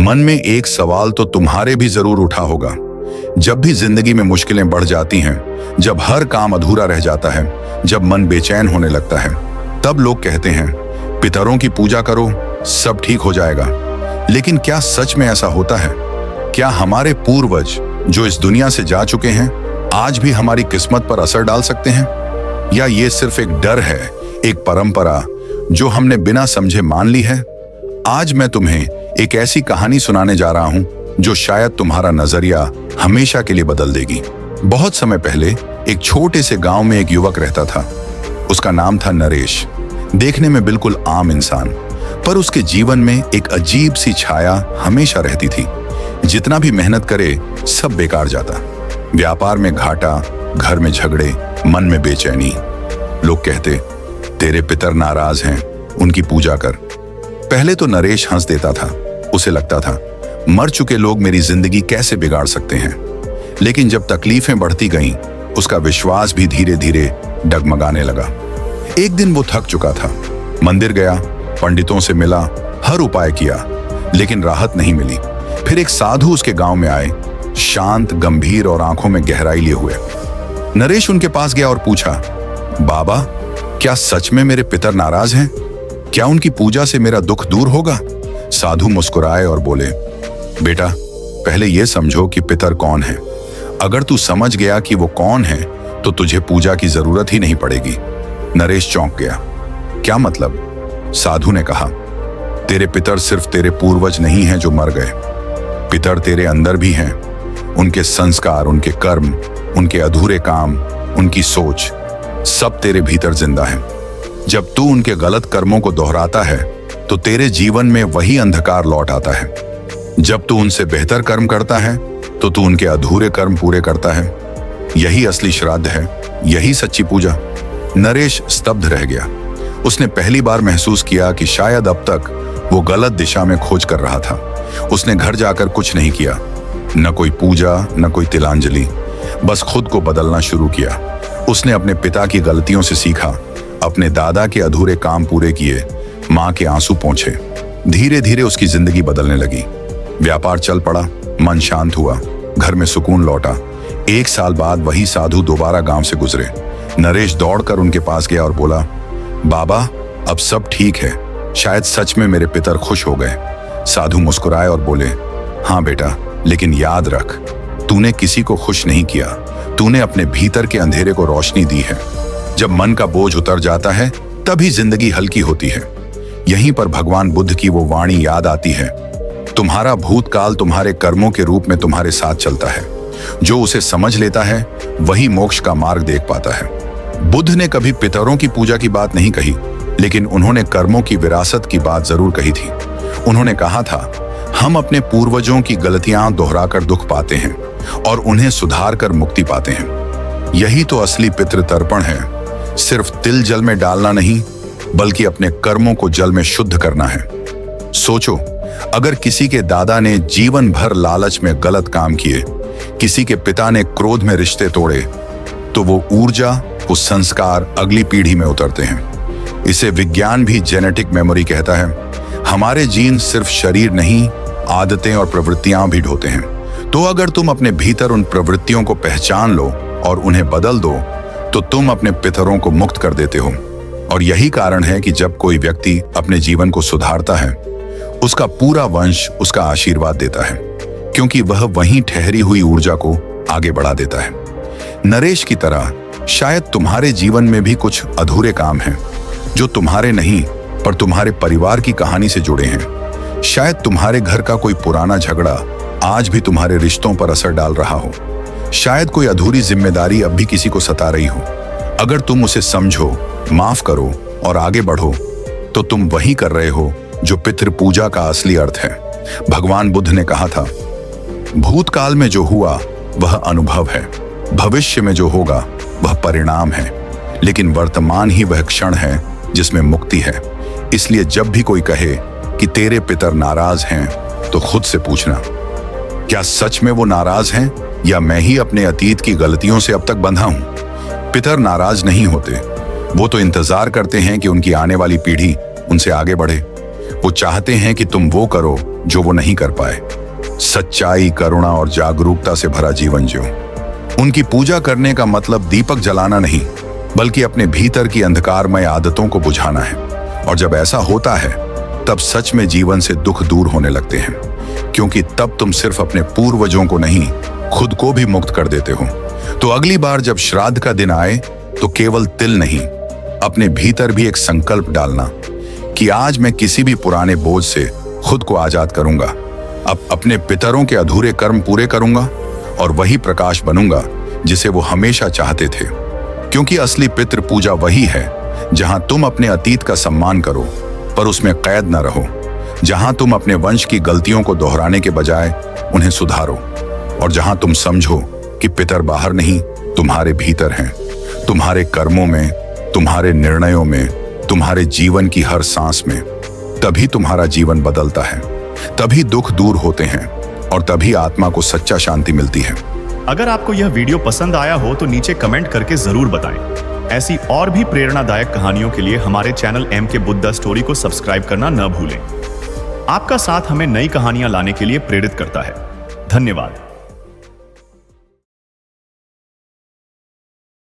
मन में एक सवाल तो तुम्हारे भी जरूर उठा होगा। जब भी जिंदगी में मुश्किलें बढ़ जाती हैं, जब हर काम अधूरा रह जाता है, जब मन बेचैन होने लगता है, तब लोग कहते हैं पितरों की पूजा करो, सब ठीक हो जाएगा। लेकिन क्या सच में ऐसा होता है? क्या हमारे पूर्वज जो इस दुनिया से जा चुके हैं आज भी हमारी किस्मत पर असर डाल सकते हैं? या ये सिर्फ एक डर है, एक परंपरा जो हमने बिना समझे मान ली है? आज मैं तुम्हें एक ऐसी कहानी सुनाने जा रहा हूं जो शायद तुम्हारा नजरिया हमेशा के लिए बदल देगी। बहुत समय पहले एक छोटे से गांव में एक युवक रहता था। उसका नाम था नरेश। देखने में बिल्कुल आम इंसान, पर उसके जीवन में एक अजीब सी छाया हमेशा रहती थी। जितना भी मेहनत करे सब बेकार जाता। व्यापार में घाटा, घर में झगड़े, मन में बेचैनी। लोग कहते तेरे पितर नाराज हैं, उनकी पूजा कर। पहले तो नरेश हंस देता था। उसे लगता था मर चुके लोग मेरी जिंदगी कैसे बिगाड़ सकते हैं। लेकिन जब तकलीफें बढ़ती गईं, उसका विश्वास भी धीरे धीरे डगमगाने लगा। एक दिन वो थक चुका था। मंदिर गया, पंडितों से मिला, हर उपाय किया, लेकिन राहत नहीं मिली। फिर एक साधु उसके गांव में आए, शांत, गंभीर और आंखों में गहराई लिए हुए। नरेश उनके पास गया और पूछा, बाबा, क्या सच में मेरे पितर नाराज हैं? क्या उनकी पूजा से मेरा दुख दूर होगा? साधु मुस्कुराए और बोले, बेटा, पहले यह समझो कि पितर कौन है। अगर तू समझ गया कि वो कौन है तो तुझे पूजा की जरूरत ही नहीं पड़ेगी। नरेश चौंक गया। क्या मतलब? साधु ने कहा, तेरे पितर सिर्फ तेरे पूर्वज नहीं हैं जो मर गए। पितर तेरे अंदर भी हैं। उनके संस्कार, उनके कर्म, उनके अधूरे काम, उनकी सोच, सब तेरे भीतर जिंदा हैं। जब तू उनके गलत कर्मों को दोहराता है तो तेरे जीवन में वही अंधकार लौट आता है। जब तू उनसे बेहतर कर्म करता है तो तू उनके अधूरे कर्म पूरे करता है। यही असली श्राद्ध है, यही सच्ची पूजा। नरेश स्तब्ध रह गया। उसने पहली बार महसूस किया कि शायद अब तक वो गलत दिशा में खोज कर रहा था। उसने घर जाकर कुछ नहीं किया, न कोई पूजा, न कोई तिलांजलि, बस खुद को बदलना शुरू किया। उसने अपने पिता की गलतियों से सीखा, अपने दादा के अधूरे काम पूरे किए, माँ के आंसू पोंछे। धीरे धीरे उसकी जिंदगी बदलने लगी। व्यापार चल पड़ा, मन शांत हुआ, घर में सुकून लौटा। एक साल बाद वही साधु दोबारा गांव से गुजरे। नरेश दौड़कर उनके पास गया और बोला, बाबा, अब सब ठीक है, शायद सच में मेरे पितर खुश हो गए। साधु मुस्कुराए और बोले, हाँ बेटा, लेकिन याद रख, तूने किसी को खुश नहीं किया, तूने अपने भीतर के अंधेरे को रोशनी दी है। जब मन का बोझ उतर जाता है तभी जिंदगी हल्की होती है। यहीं पर भगवान बुद्ध की वो वाणी याद आती है, तुम्हारा भूतकाल तुम्हारे कर्मों के रूप में तुम्हारे साथ चलता है। जो उसे समझ लेता है वही मोक्ष का मार्ग देख पाता है। बुद्ध ने कभी पितरों की पूजा की बात नहीं कही, लेकिन उन्होंने कर्मों की विरासत की बात जरूर कही थी। उन्होंने कहा था, हम अपने पूर्वजों की गलतियां दोहराकर दुख पाते हैं और उन्हें सुधार कर मुक्ति पाते हैं। यही तो असली पितृतर्पण है। सिर्फ तिल जल में डालना नहीं, बल्कि अपने कर्मों को जल में शुद्ध करना है। सोचो, अगर किसी के दादा ने जीवन भर लालच में गलत काम किए, किसी के पिता ने क्रोध में रिश्ते तोड़े, तो वो ऊर्जा, वो संस्कार अगली पीढ़ी में उतरते हैं। इसे विज्ञान भी जेनेटिक मेमोरी कहता है। हमारे जीन सिर्फ शरीर नहीं, आदतें और प्रवृत्तियां भी ढोते हैं। तो अगर तुम अपने भीतर उन प्रवृत्तियों को पहचान लो और उन्हें बदल दो, तो तुम अपने पितरों को मुक्त कर देते हो। और यही कारण है कि जब कोई व्यक्ति अपने जीवन को सुधारता है, उसका पूरा वंश उसका आशीर्वाद देता है, क्योंकि वह वहीं ठहरी हुई ऊर्जा को आगे बढ़ा देता है। नरेश की तरह शायद तुम्हारे जीवन में भी कुछ अधूरे काम हैं, जो तुम्हारे नहीं पर तुम्हारे परिवार की कहानी से जुड़े हैं। शायद तुम्हारे घर का कोई पुराना झगड़ा आज भी तुम्हारे रिश्तों पर असर डाल रहा हो। शायद कोई अधूरी जिम्मेदारी अब भी किसी को सता रही हो। अगर तुम उसे समझो, माफ करो और आगे बढ़ो, तो तुम वही कर रहे हो जो पितृ पूजा का असली अर्थ है। भगवान बुद्ध ने कहा था, भूतकाल में जो हुआ वह अनुभव है, भविष्य में जो होगा वह परिणाम है, लेकिन वर्तमान ही वह क्षण है जिसमें मुक्ति है। इसलिए जब भी कोई कहे कि तेरे पितर नाराज हैं, तो खुद से पूछना, क्या सच में वो नाराज हैं या मैं ही अपने अतीत की गलतियों से अब तक बंधा हूं? पितर नाराज नहीं होते, वो तो इंतजार करते हैं कि उनकी आने वाली पीढ़ी उनसे आगे बढ़े। वो चाहते हैं कि तुम वो करो जो वो नहीं कर पाए। सच्चाई, करुणा और जागरूकता से भरा जीवन जियो। उनकी पूजा करने का मतलब दीपक जलाना नहीं, बल्कि अपने भीतर की अंधकारमय आदतों को बुझाना है। और जब ऐसा होता है तब सच में जीवन से दुख दूर होने लगते हैं, क्योंकि तब तुम सिर्फ अपने पूर्वजों को नहीं, खुद को भी मुक्त कर देते हो। तो अगली बार जब श्राद्ध का दिन आए तो केवल तिल नहीं, अपने भीतर भी एक संकल्प डालना कि आज मैं किसी भी पुराने बोझ से खुद को आजाद करूंगा। अब अपने पितरों के अधूरे कर्म पूरे करूंगा और वही प्रकाश बनूंगा जिसे वो हमेशा चाहते थे। क्योंकि असली पितृ पूजा वही है जहां तुम अपने अतीत का सम्मान करो पर उसमें कैद न रहो, जहां तुम अपने वंश की गलतियों को दोहराने के बजाय उन्हें सुधारो, और जहां तुम समझो कि पितर बाहर नहीं, तुम्हारे भीतर हैं, तुम्हारे कर्मों में, तुम्हारे निर्णयों में, तुम्हारे जीवन की हर सांस में। तभी तुम्हारा जीवन बदलता है, तभी दुख दूर होते हैं और तभी आत्मा को सच्चा शांति मिलती है। अगर आपको यह वीडियो पसंद आया हो तो नीचे कमेंट करके जरूर बताएं। ऐसी और भी प्रेरणादायक कहानियों के लिए हमारे चैनल MK बुद्धा स्टोरी को सब्सक्राइब करना न भूलें। आपका साथ हमें नई कहानियां लाने के लिए प्रेरित करता है। धन्यवाद।